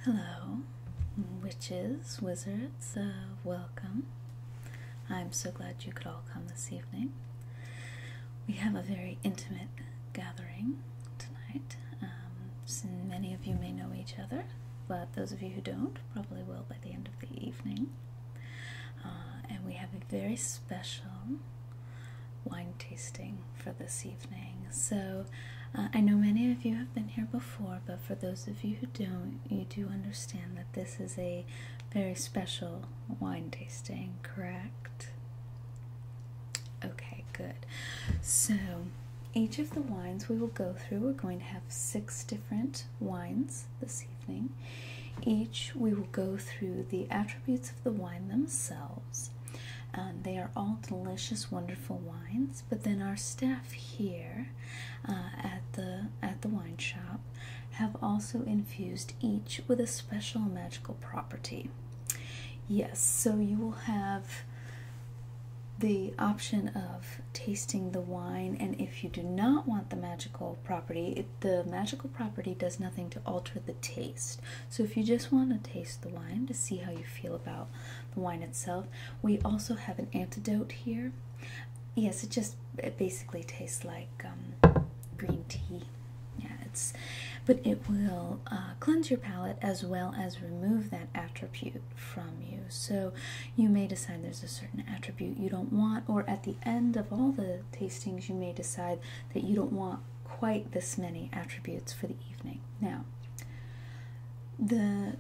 Hello, witches, wizards, welcome. I'm so glad you could all come this evening. We have a very intimate gathering tonight. Many of you may know each other, but those of you who don't probably will by the end of the evening. And we have a very special wine tasting for this evening. So I know many of you have been here before, but for those of you who don't, you do understand that this is a very special wine tasting, correct? Okay, good. So each of the wines we will go through, we're going to have 6 different wines this evening. Each we will go through the attributes of the wine themselves. They are all delicious, wonderful wines, but then our staff here at the wine shop have also infused each with a special magical property. Yes, so you will have the option of tasting the wine, and if you do not want the magical property, the magical property does nothing to alter the taste. So if you just want to taste the wine to see how you feel about the wine itself, we also have an antidote here. Yes, it basically tastes like green tea. Yeah, but it will cleanse your palate as well as remove that attribute from you. So you may decide there's a certain attribute you don't want, or at the end of all the tastings you may decide that you don't want quite this many attributes for the evening. Now, the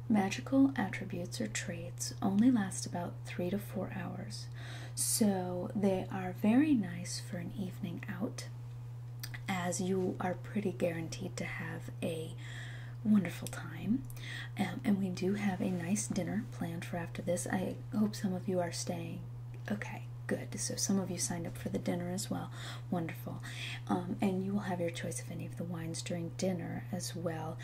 magical attributes or traits only last about 3 to 4 hours, so they are very nice for an evening out, as you are pretty guaranteed to have a wonderful time. And we do have a nice dinner planned for after this. I hope some of you are staying. Okay, good. So some of you signed up for the dinner as well. Wonderful. And you will have your choice of any of the wines during dinner as well.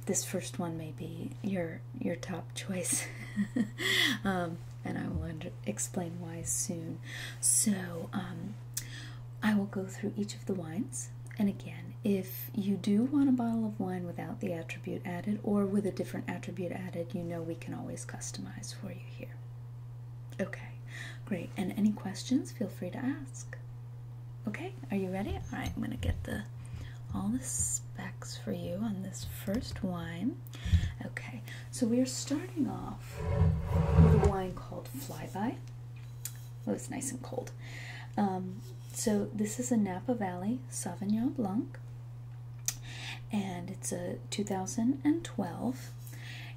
This first one may be your top choice. And I will explain why soon. So I will go through each of the wines, and again, if you do want a bottle of wine without the attribute added or with a different attribute added, you know we can always customize for you here. Okay, great. And any questions, feel free to ask. Okay, are you ready? All right, I'm going to get all the specs for you on this first wine. Okay, so we are starting off with a wine called Flyby. Oh, it's nice and cold. So this is a Napa Valley Sauvignon Blanc, and it's a 2012.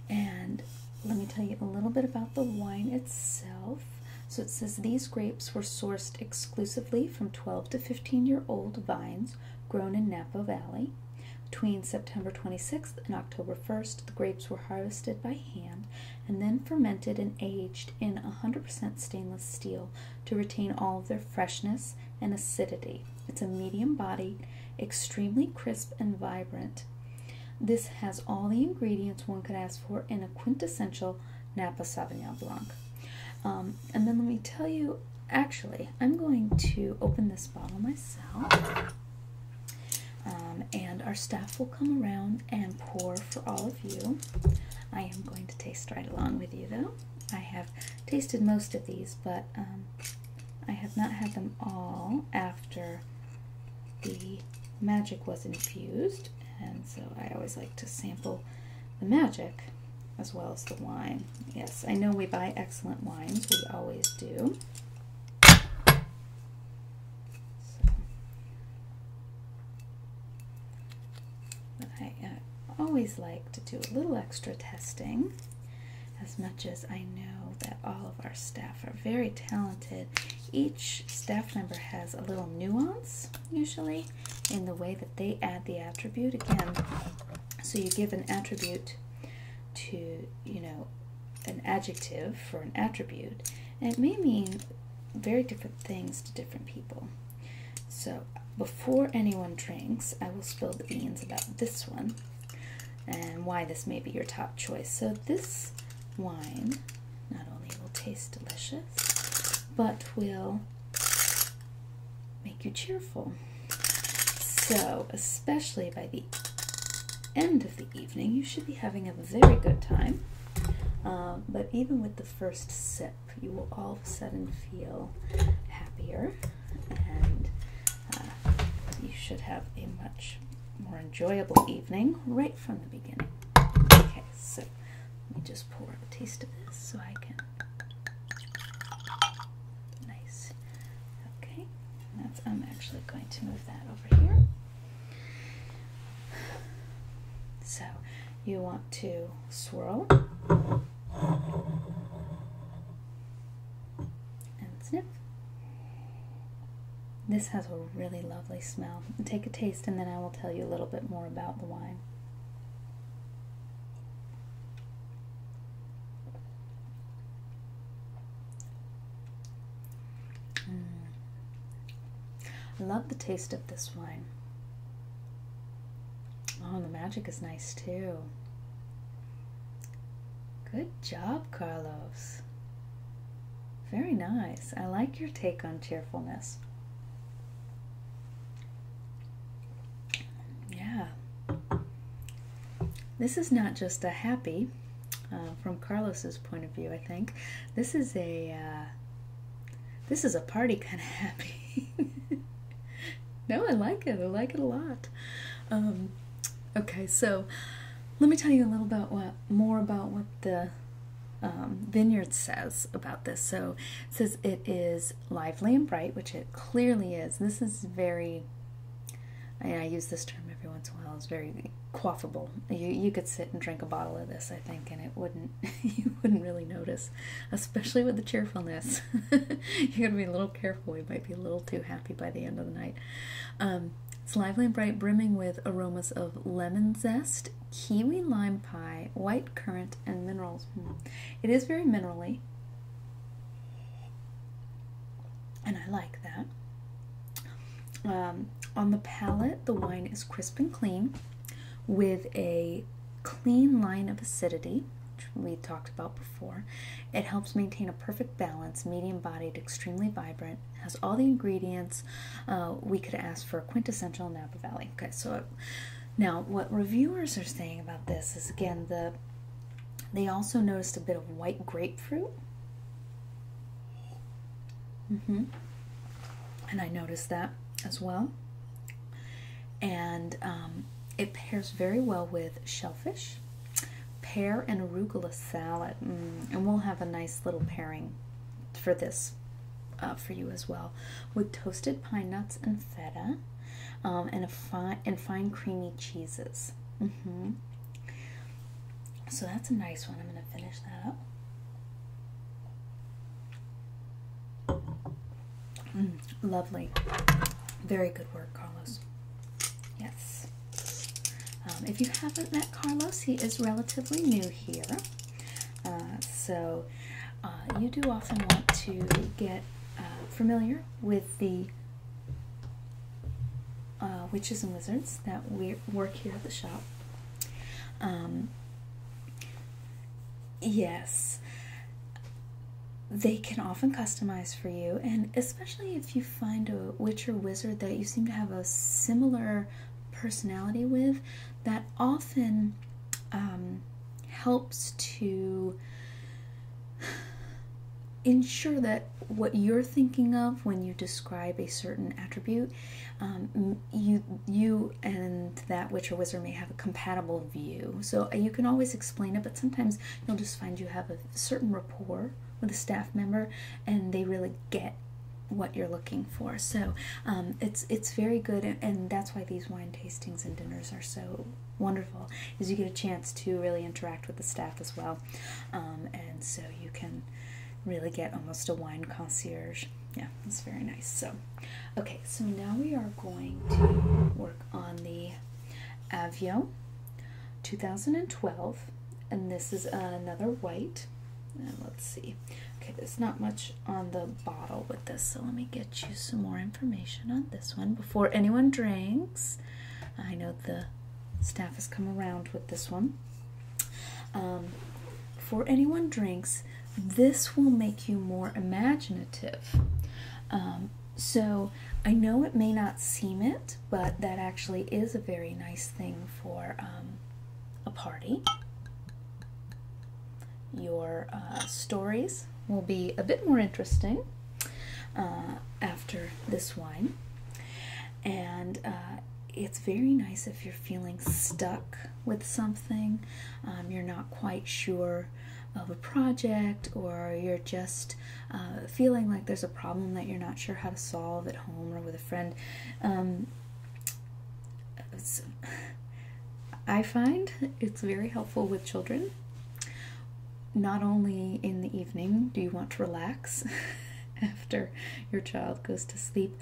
And let me tell you a little bit about the wine itself. So it says these grapes were sourced exclusively from 12 to 15-year-old vines grown in Napa Valley. Between September 26th and October 1st, the grapes were harvested by hand and then fermented and aged in 100% stainless steel to retain all of their freshness and acidity. It's a medium-bodied, extremely crisp and vibrant. This has all the ingredients one could ask for in a quintessential Napa Sauvignon Blanc. And then let me tell you, actually, I'm going to open this bottle myself. And our staff will come around and pour for all of you. I am going to taste right along with you, though. I have tasted most of these, but I have not had them all after the magic was infused, and so I always like to sample the magic as well as the wine. Yes, I know we buy excellent wines. We always do. I always like to do a little extra testing, as much as I know that all of our staff are very talented. Each staff member has a little nuance, usually, in the way that they add the attribute. Again, so you give an attribute to, an adjective for an attribute, and it may mean very different things to different people. So before anyone drinks, I will spill the beans about this one and why this may be your top choice. So this wine not only will taste delicious, but will make you cheerful. So, especially by the end of the evening, you should be having a very good time. But even with the first sip, you will all of a sudden feel happier, and you should have a much more enjoyable evening right from the beginning. Okay, so let me just pour a taste of this so I can. Nice. Okay, I'm actually going to move that over here. So you want to swirl and sniff. This has a really lovely smell. Take a taste and then I will tell you a little bit more about the wine. I love the taste of this wine. Oh, the magic is nice too. Good job, Carlos. Very nice. I like your take on cheerfulness. Yeah. This is not just a happy, from Carlos's point of view, I think. This is a party kind of happy. No, I like it. I like it a lot. Okay, so let me tell you a little more about what the vineyard says about this. So it says it is lively and bright, which it clearly is. This is very, I use this term every once in a while, it's very quaffable. You could sit and drink a bottle of this, I think, and it wouldn't, you wouldn't really notice, especially with the cheerfulness. You gotta be a little careful. We might be a little too happy by the end of the night. It's lively and bright, brimming with aromas of lemon zest, kiwi lime pie, white currant, and minerals. It is very minerally, and I like that. On the palate, the wine is crisp and clean, with a clean line of acidity, which we talked about before. It helps maintain a perfect balance, medium-bodied, extremely vibrant, has all the ingredients we could ask for a quintessential Napa Valley. Okay, so now what reviewers are saying about this is, again, they also noticed a bit of white grapefruit. And I noticed that as well. And it pairs very well with shellfish, pear, and arugula salad. And we'll have a nice little pairing for this for you as well, with toasted pine nuts and feta, and fine creamy cheeses. So that's a nice one. I'm going to finish that up. Lovely. Very good work, Carlos. Yes. If you haven't met Carlos, he is relatively new here. So you do often want to get familiar with the witches and wizards that we work here at the shop. Yes. They can often customize for you, and especially if you find a witch or wizard that you seem to have a similar personality with, that often helps to ensure that what you're thinking of when you describe a certain attribute, you and that witch or wizard may have a compatible view. So you can always explain it, but sometimes you'll just find you have a certain rapport with a staff member and they really get what you're looking for. So it's very good, and that's why these wine tastings and dinners are so wonderful, is you get a chance to really interact with the staff as well, and so you can really get almost a wine concierge. Yeah, it's very nice. So okay, so now we are going to work on the Avio 2012, and this is another white. And let's see. Okay, there's not much on the bottle with this, so let me get you some more information on this one before anyone drinks. I know the staff has come around with this one. Before anyone drinks, this will make you more imaginative. So I know it may not seem it, but that actually is a very nice thing for party. Your stories will be a bit more interesting after this wine. And it's very nice if you're feeling stuck with something, you're not quite sure of a project, or you're just feeling like there's a problem that you're not sure how to solve at home or with a friend. I find it's very helpful with children. Not only in the evening do you want to relax after your child goes to sleep,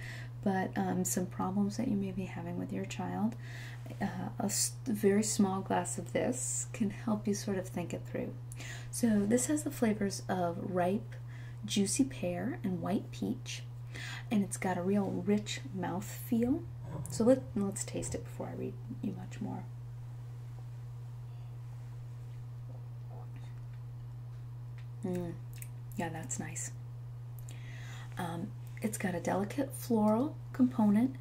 but some problems that you may be having with your child, a very small glass of this can help you sort of think it through. So this has the flavors of ripe, juicy pear and white peach, and it's got a real rich mouth feel. So let's taste it before I read you much more. Yeah, that's nice. It's got a delicate floral component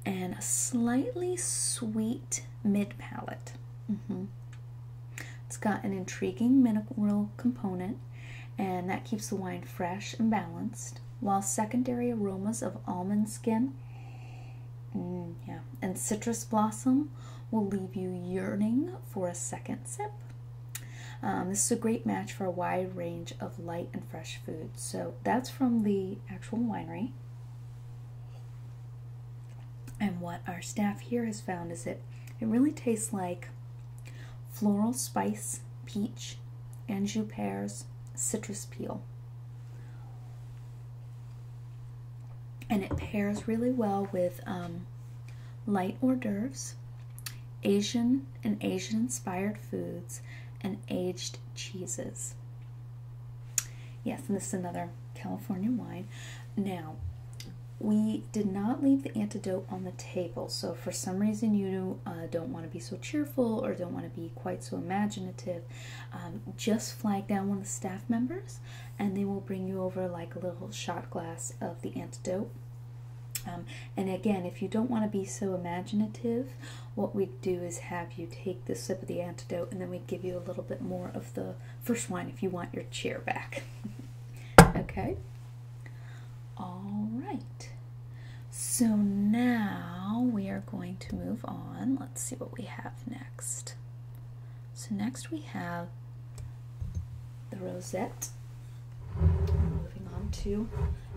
and a slightly sweet mid-palate. It's got an intriguing mineral component, and that keeps the wine fresh and balanced, while secondary aromas of almond skin and citrus blossom will leave you yearning for a second sip. This is a great match for a wide range of light and fresh foods. So that's from the actual winery. And what our staff here has found is that it really tastes like floral spice, peach, Anjou pears, citrus peel. And it pairs really well with light hors d'oeuvres, Asian and Asian-inspired foods, and aged cheeses. Yes, and this is another California wine. Now, we did not leave the antidote on the table, so for some reason you don't want to be so cheerful or don't want to be quite so imaginative, just flag down one of the staff members and they will bring you over like a little shot glass of the antidote. And again, if you don't want to be so imaginative, what we'd do is have you take this sip of the antidote and then we'd give you a little bit more of the first wine if you want your cheer back. Okay? All right. So now we are going to move on. Let's see what we have next. So next we have the rosette. Moving on to,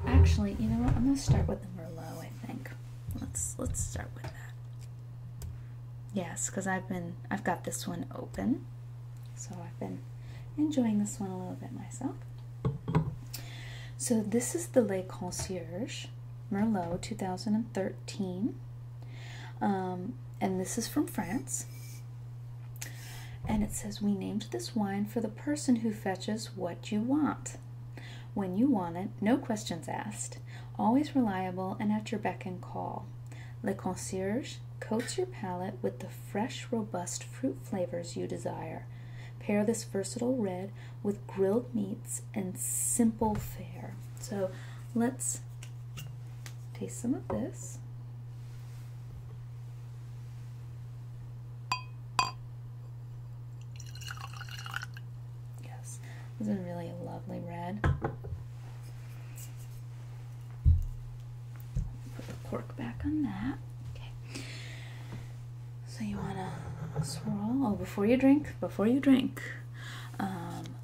actually, you know what? I'm going to start with the Merlot, I think. Let's start with that. Yes, because I've got this one open, so I've been enjoying this one a little bit myself. So this is the Le Concierge Merlot 2013, and this is from France. And it says, we named this wine for the person who fetches what you want. When you want it, no questions asked, always reliable and at your beck and call. Le Concierge coats your palate with the fresh, robust fruit flavors you desire. Pair this versatile red with grilled meats and simple fare. So let's taste some of this. Yes, this is really a lovely red. Put the cork back on that. Okay. So you want to swirl. Oh, before you drink.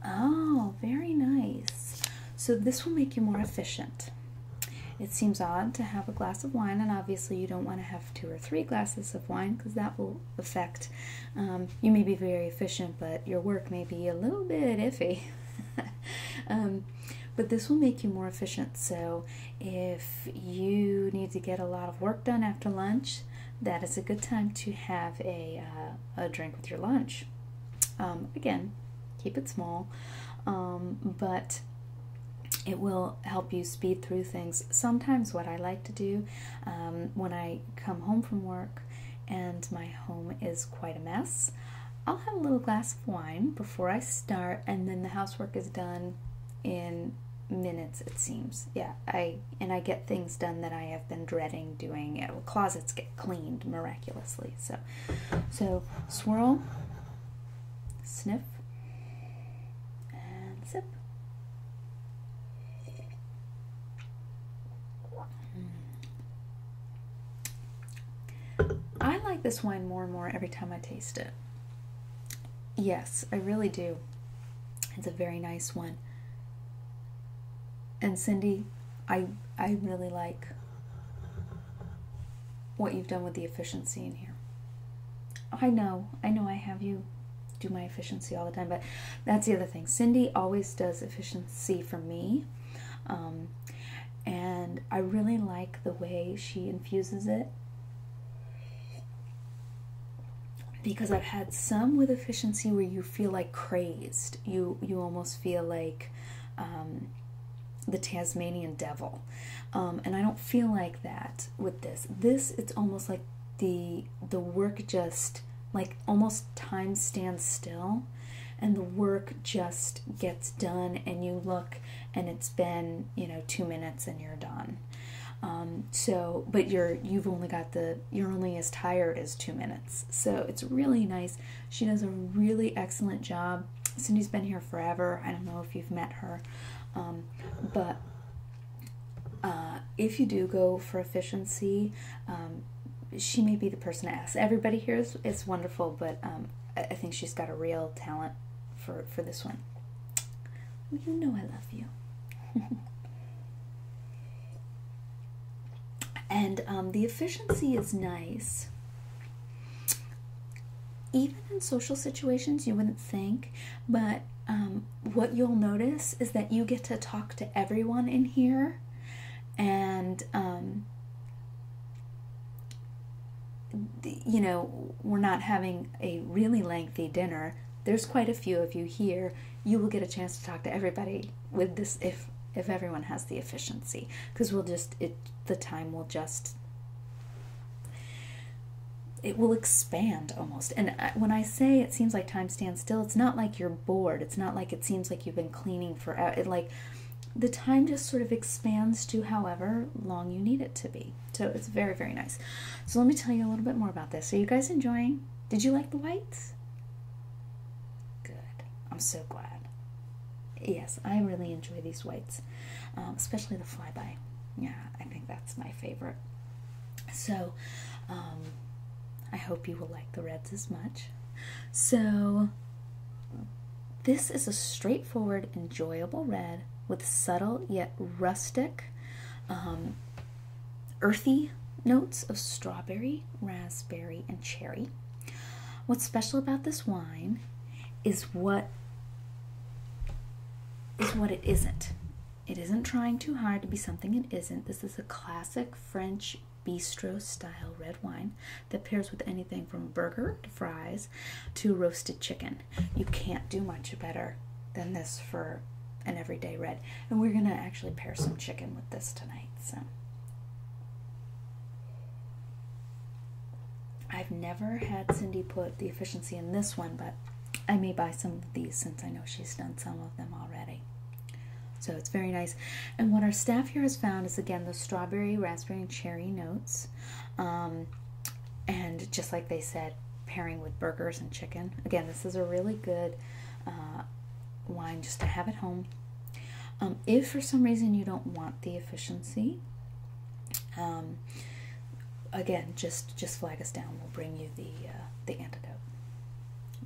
Oh, very nice. So this will make you more efficient. It seems odd to have a glass of wine, and obviously you don't want to have 2 or 3 glasses of wine because that will affect, you may be very efficient, but your work may be a little bit iffy. But this will make you more efficient. So if you need to get a lot of work done after lunch, that is a good time to have a drink with your lunch. Again, keep it small, but it will help you speed through things. Sometimes what I like to do when I come home from work and my home is quite a mess, I'll have a little glass of wine before I start, and then the housework is done in minutes, it seems. Yeah, I get things done that I have been dreading doing. Closets get cleaned miraculously. So swirl sniff and sip. I like this wine more and more every time I taste it. Yes, I really do. It's a very nice one. And Cindy, I really like what you've done with the efficiency in here. I know I have you do my efficiency all the time, but that's the other thing. Cindy always does efficiency for me, and I really like the way she infuses it, because I've had some with efficiency where you feel like crazed. You almost feel like the Tasmanian devil, and I don't feel like that with this. It's almost like the work just, like, almost time stands still, and the work just gets done, and you look and it's been 2 minutes and you're done. But you're only as tired as 2 minutes. So it's really nice. She does a really excellent job. Cindy's been here forever. I don't know if you've met her, but if you do go for efficiency, she may be the person to ask. Everybody here is wonderful, but I think she's got a real talent for this one. Well, I love you. And the efficiency is nice. Even in social situations, you wouldn't think, but what you'll notice is that you get to talk to everyone in here, and we're not having a really lengthy dinner. There's quite a few of you here. You will get a chance to talk to everybody with this if everyone has the efficiency, because the time will just, it will expand almost. And when I say it seems like time stands still, it's not like you're bored. It's not like it seems like you've been cleaning forever. Like, the time just sort of expands to however long you need it to be. So it's very, very nice. So let me tell you a little bit more about this. Are you guys enjoying? Did you like the whites? Good. I'm so glad. Yes, I really enjoy these whites, especially the flyby. Yeah, I think that's my favorite. So I hope you will like the reds as much. So this is a straightforward, enjoyable red with subtle yet rustic, earthy notes of strawberry, raspberry, and cherry. What's special about this wine is what it isn't. It isn't trying too hard to be something it isn't. This is a classic French bistro style red wine that pairs with anything from a burger to fries to roasted chicken. You can't do much better than this for an everyday red. And we're gonna actually pair some chicken with this tonight. So I've never had Cindy put the efficiency in this one, but I may buy some of these since I know she's done some of them already. So it's very nice. And what our staff here has found is, again, the strawberry, raspberry, and cherry notes. And just like they said, pairing with burgers and chicken. Again, this is a really good wine just to have at home. If for some reason you don't want the efficiency, again, just flag us down. We'll bring you the antidote.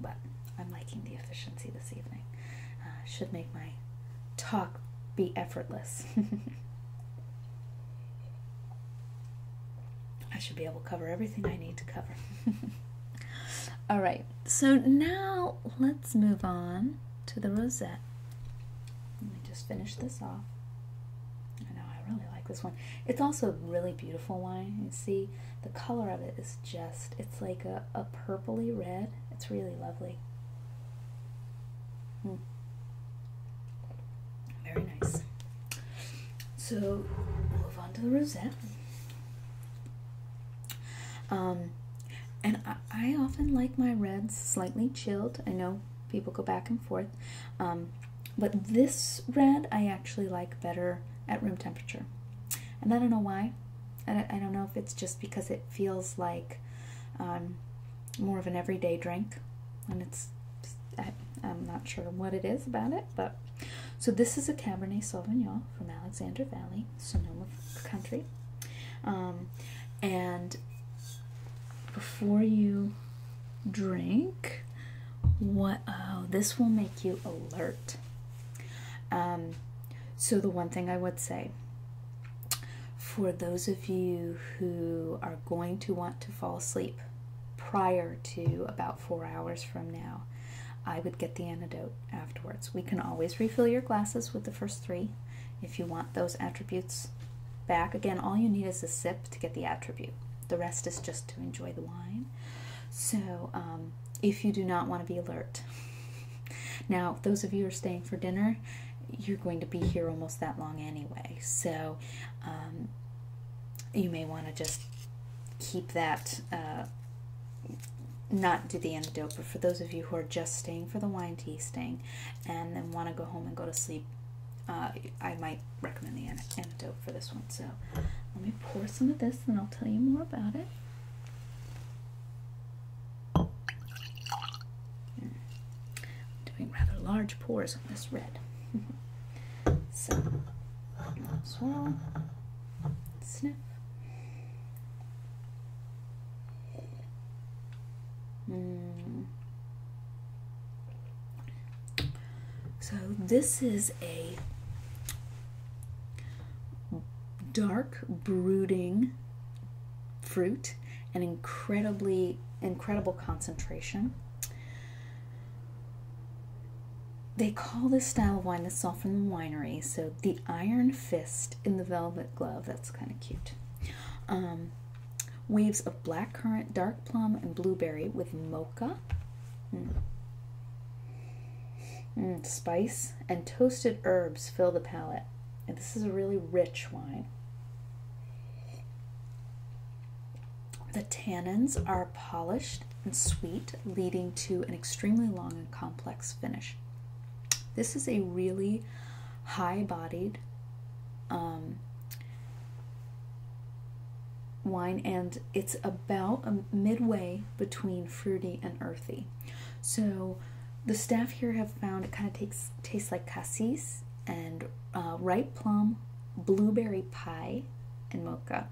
But I'm liking the efficiency this evening. Should make my talk be effortless. I should be able to cover everything I need to cover. All right, so now let's move on to the rosette. Let me just finish this off. I know, I really like this one. It's also a really beautiful wine. You see, the color of it is just, it's like a purpley red. It's really lovely. Very nice. So, move on to the rosette. And I often like my reds slightly chilled. I know people go back and forth. But this red I actually like better at room temperature. And I don't know why. I don't know if it's just because it feels like more of an everyday drink. And I'm not sure what it is about it, but so this is a Cabernet Sauvignon from Alexander Valley, Sonoma Country. And before you drink, this will make you alert. So the one thing I would say, for those of you who are going to want to fall asleep prior to about 4 hours from now, I would get the antidote afterwards. We can always refill your glasses with the first 3 if you want those attributes back. Again, all you need is a sip to get the attribute. The rest is just to enjoy the wine. So if you do not want to be alert. Now, those of you who are staying for dinner, you're going to be here almost that long anyway. So you may want to just keep that, not do the antidote, but for those of you who are just staying for the wine tasting and then want to go home and go to sleep, I might recommend the antidote for this one. So let me pour some of this and I'll tell you more about it. Doing rather large pours on this red. So, swirl, sniff. So this is a dark brooding fruit, an incredible concentration. They call this style of wine, this is all from the winery, so the iron fist in the velvet glove. That's kind of cute. Waves of blackcurrant, dark plum, and blueberry with mocha, spice, and toasted herbs fill the palate. And this is a really rich wine. The tannins are polished and sweet, leading to an extremely long and complex finish. This is a really high-bodied wine, and it's about midway between fruity and earthy. So the staff here have found it kind of tastes like cassis and ripe plum, blueberry pie, and mocha.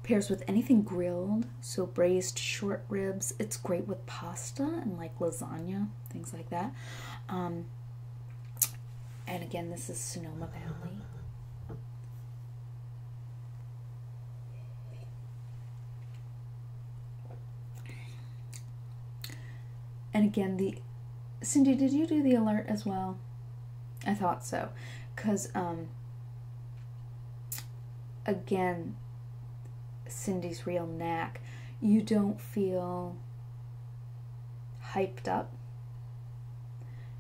Pairs with anything grilled, so braised short ribs. It's great with pasta and like lasagna, things like that. And again, this is Sonoma Valley. And again, Cindy, did you do the alert as well? I thought so, because again, Cindy's real knack, you don't feel hyped up.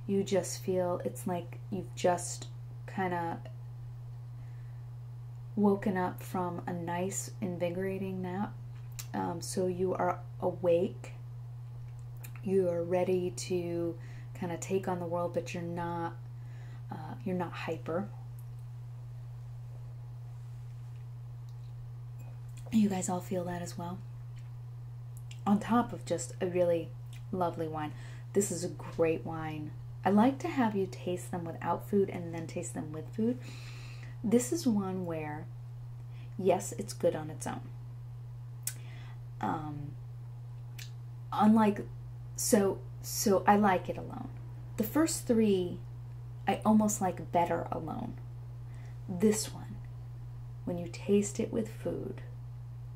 You just feel it's like you've just kind of woken up from a nice, invigorating nap. So you are awake. You are ready to kind of take on the world, but you're not hyper. You guys all feel that as well? On top of just a really lovely wine. This is a great wine. I like to have you taste them without food and then taste them with food. This is one where, yes, it's good on its own. So I like it alone. The first 3, I almost like better alone. This one, when you taste it with food,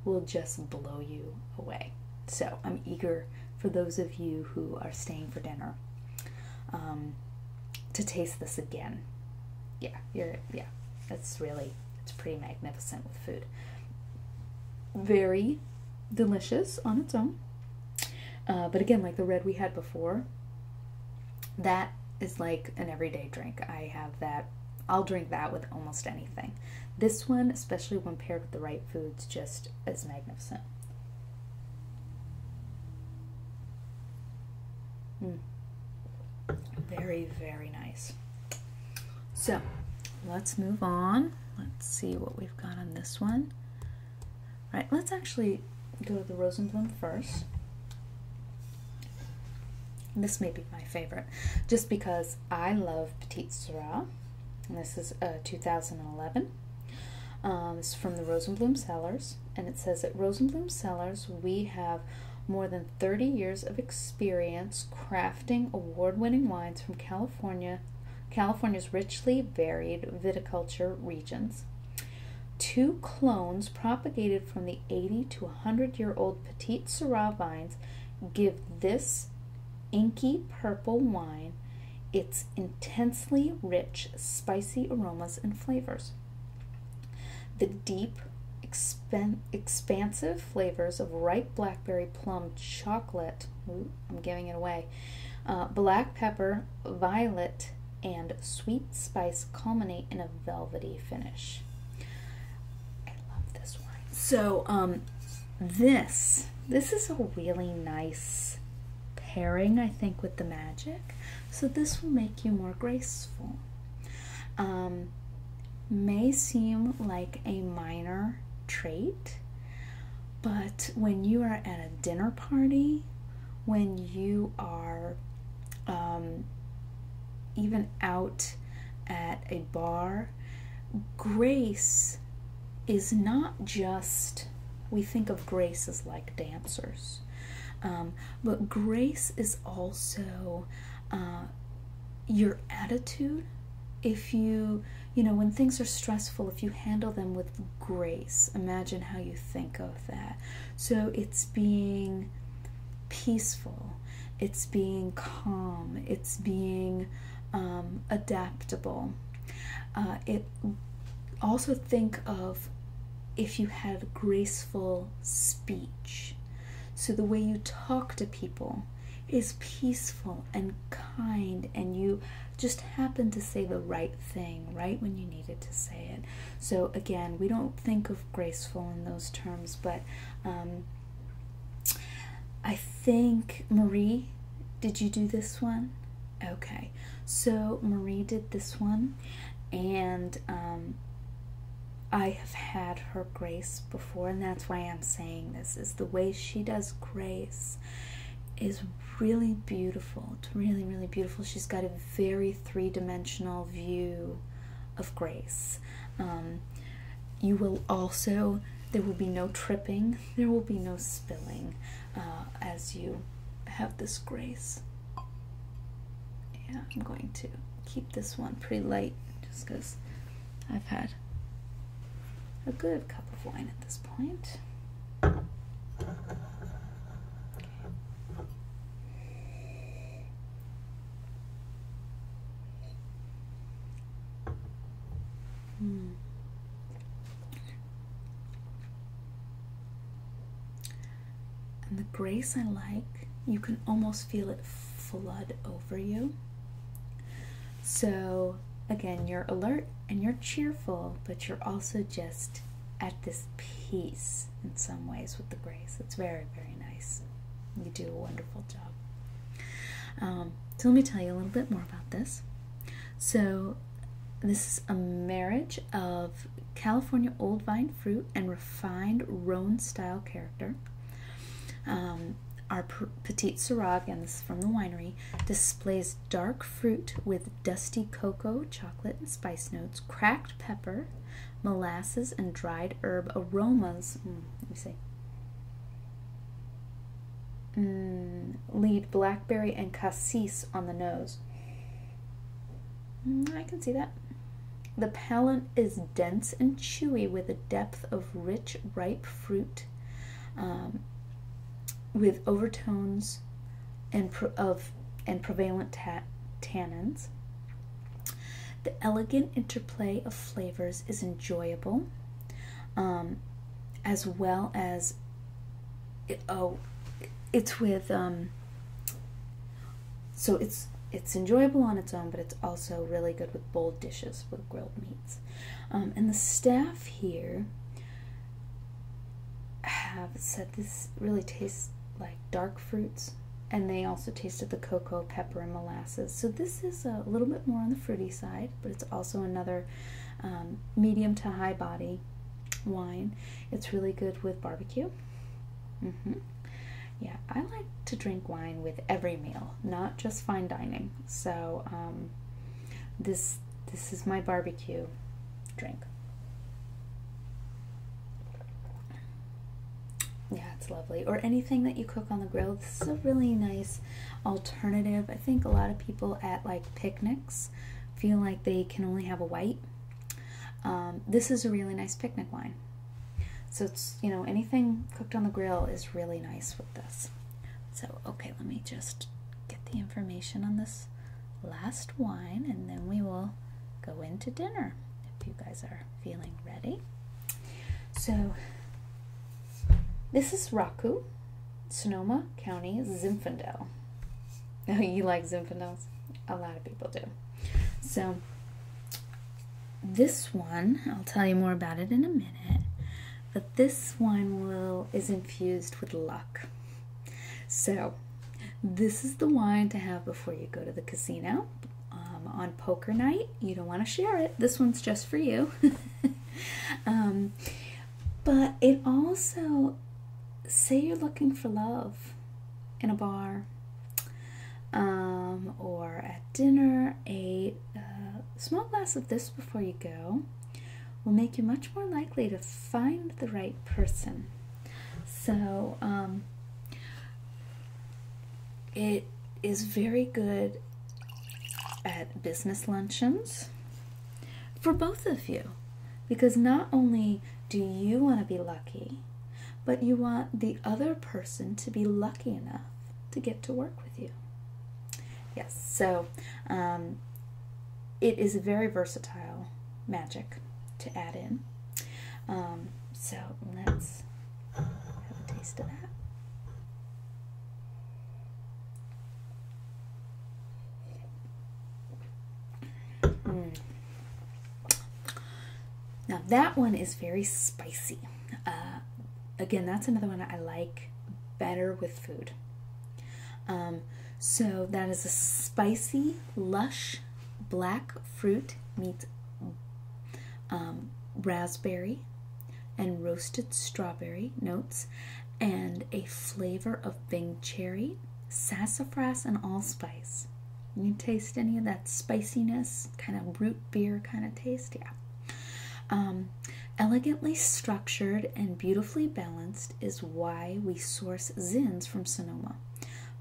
will just blow you away. So I'm eager for those of you who are staying for dinner to taste this again. It's pretty magnificent with food. Very delicious on its own. But again, like the red we had before, that is like an everyday drink. I have that. I'll drink that with almost anything. This one, especially when paired with the right foods, just is magnificent. Very, very nice. So, let's move on. Let's see what we've got on this one. All right, let's actually go to the Rosenblum first. This may be my favorite, just because I love Petite Sirah. And this is 2011. It's from the Rosenblum Cellars, and it says, at Rosenblum Cellars, we have more than 30 years of experience crafting award-winning wines from California's richly varied viticulture regions. 2 clones propagated from the 80 to 100-year-old Petite Sirah vines give this inky purple wine its intensely rich, spicy aromas and flavors. The deep, expansive flavors of ripe blackberry, plum, chocolate, I'm giving it away, black pepper, violet, and sweet spice culminate in a velvety finish. I love this wine. So, this is a really nice pairing, I think, with the Magic. So this will make you more graceful. May seem like a minor trait, but when you are at a dinner party, when you are even out at a bar, grace is not just, we think of grace as like dancers, but grace is also your attitude. If you when things are stressful, if you handle them with grace, imagine how you think of that. So it's being peaceful, it's being calm, it's being adaptable. It also think of if you had graceful speech. So the way you talk to people is peaceful and kind, and you just happen to say the right thing right when you needed to say it. So again, we don't think of graceful in those terms, but I think, Marie, did you do this one? Okay, so Marie did this one, and I have had her grace before, and that's why I'm saying this, is the way she does grace is really beautiful. It's really, really beautiful. She's got a very three-dimensional view of grace. You will also, there will be no tripping, there will be no spilling as you have this grace. Yeah, I'm going to keep this one pretty light just because I've had a good cup of wine at this point. And the grace I like, you can almost feel it flood over you. So again, you're alert and you're cheerful, but you're also just at this peace in some ways with the grace. It's very, very nice. You do a wonderful job. So let me tell you a little bit more about this. So this is a marriage of California old vine fruit and refined Rhone style character. Our Petite Sirah, again, this is from the winery, displays dark fruit with dusty cocoa, chocolate, and spice notes, cracked pepper, molasses, and dried herb aromas. Let me see. Lead blackberry and cassis on the nose. I can see that. The palate is dense and chewy with a depth of rich, ripe fruit, with overtones and prevalent tannins. The elegant interplay of flavors is enjoyable, as well as it's with so it's enjoyable on its own, but it's also really good with bold dishes with grilled meats. And the staff here have said this really tastes like dark fruits, and they also tasted the cocoa, pepper, and molasses. So this is a little bit more on the fruity side, but it's also another medium to high body wine. It's really good with barbecue. Yeah, I like to drink wine with every meal, not just fine dining. So this is my barbecue drink. Yeah, it's lovely. Or anything that you cook on the grill. This is a really nice alternative. I think a lot of people at like picnics feel like they can only have a white. This is a really nice picnic wine. So it's, you know, anything cooked on the grill is really nice with this. So, okay, let me just get the information on this last wine, and then we will go into dinner if you guys are feeling ready. So, this is Raku, Sonoma County, Zinfandel. Oh, you like Zinfandels? A lot of people do. So, this one, I'll tell you more about it in a minute, but this wine is infused with luck. So, this is the wine to have before you go to the casino. On poker night, you don't want to share it. This one's just for you. But it also, say you're looking for love in a bar, or at dinner, a small glass of this before you go will make you much more likely to find the right person. So it is very good at business luncheons for both of you, because not only do you want to be lucky, but you want the other person to be lucky enough to get to work with you. Yes, so it is a very versatile magic to add in. So let's have a taste of that. Now that one is very spicy. Again, that's another one I like better with food. So that is a spicy, lush black fruit meets raspberry and roasted strawberry notes, and a flavor of Bing cherry, sassafras, and allspice. You taste any of that spiciness, kind of root beer kind of taste? Yeah. Elegantly structured and beautifully balanced is why we source Zins from Sonoma.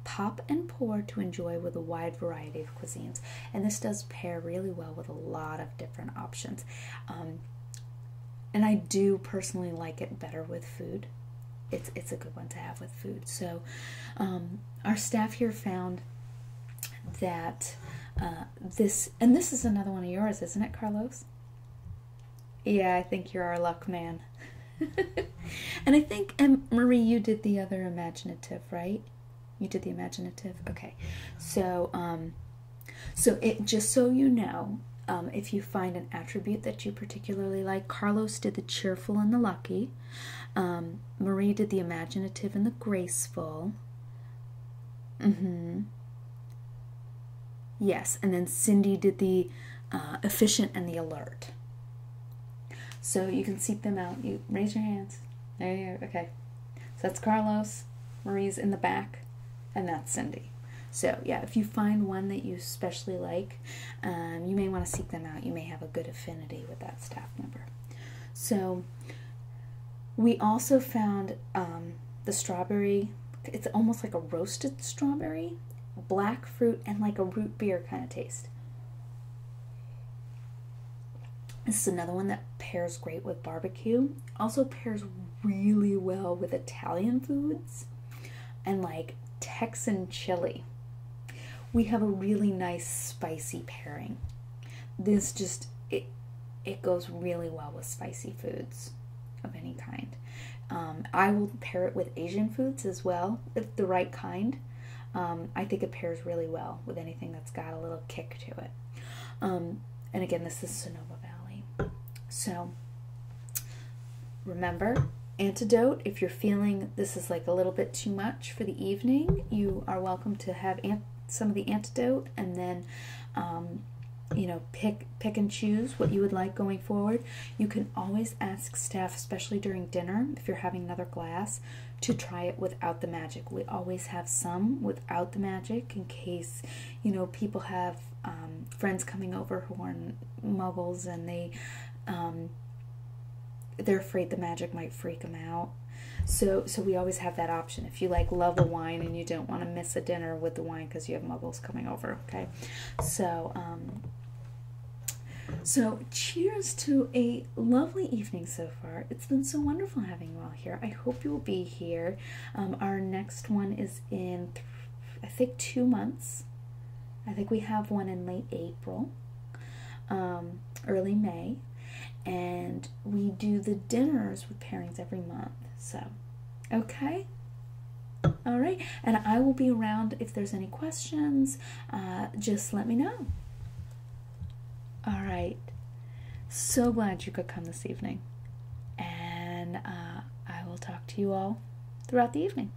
Pop and pour to enjoy with a wide variety of cuisines. And this does pair really well with a lot of different options. And I do personally like it better with food. It's a good one to have with food. So our staff here found that this is another one of yours, isn't it, Carlos? Yeah, I think you're our luck man. And I think, Marie, you did the other imaginative, right? You did the imaginative? Okay. So, so it, just so you know, if you find an attribute that you particularly like, Carlos did the cheerful and the lucky. Marie did the imaginative and the graceful. Yes, and then Cindy did the efficient and the alert. So you can seek them out. You raise your hands. There you go. Okay. So that's Carlos. Marie's in the back. And that's Cindy. So yeah, if you find one that you especially like, you may want to seek them out. You may have a good affinity with that staff member. So we also found the strawberry. It's almost like a roasted strawberry, black fruit, and like a root beer kind of taste. This is another one that pairs great with barbecue. Also pairs really well with Italian foods and like Texan chili. We have a really nice spicy pairing. This just, it goes really well with spicy foods of any kind. I will pair it with Asian foods as well, if the right kind. I think it pairs really well with anything that's got a little kick to it. And again, this is Sonoma Valley. So remember, antidote, if you're feeling this is like a little bit too much for the evening, you are welcome to have some of the antidote, and then pick and choose what you would like going forward. You can always ask staff, especially during dinner, if you're having another glass, to try it without the magic. We always have some without the magic in case, people have friends coming over who are muggles and they're afraid the magic might freak them out. So we always have that option if you love the wine and you don't want to miss a dinner with the wine because you have muggles coming over, okay? So cheers to a lovely evening so far. It's been so wonderful having you all here. I hope you will be here. Our next one is in, I think, 2 months. I think we have one in late April, early May. And we do the dinners with pairings every month. So, okay? All right. And I will be around if there's any questions. Just let me know. All right. So glad you could come this evening. And I will talk to you all throughout the evening.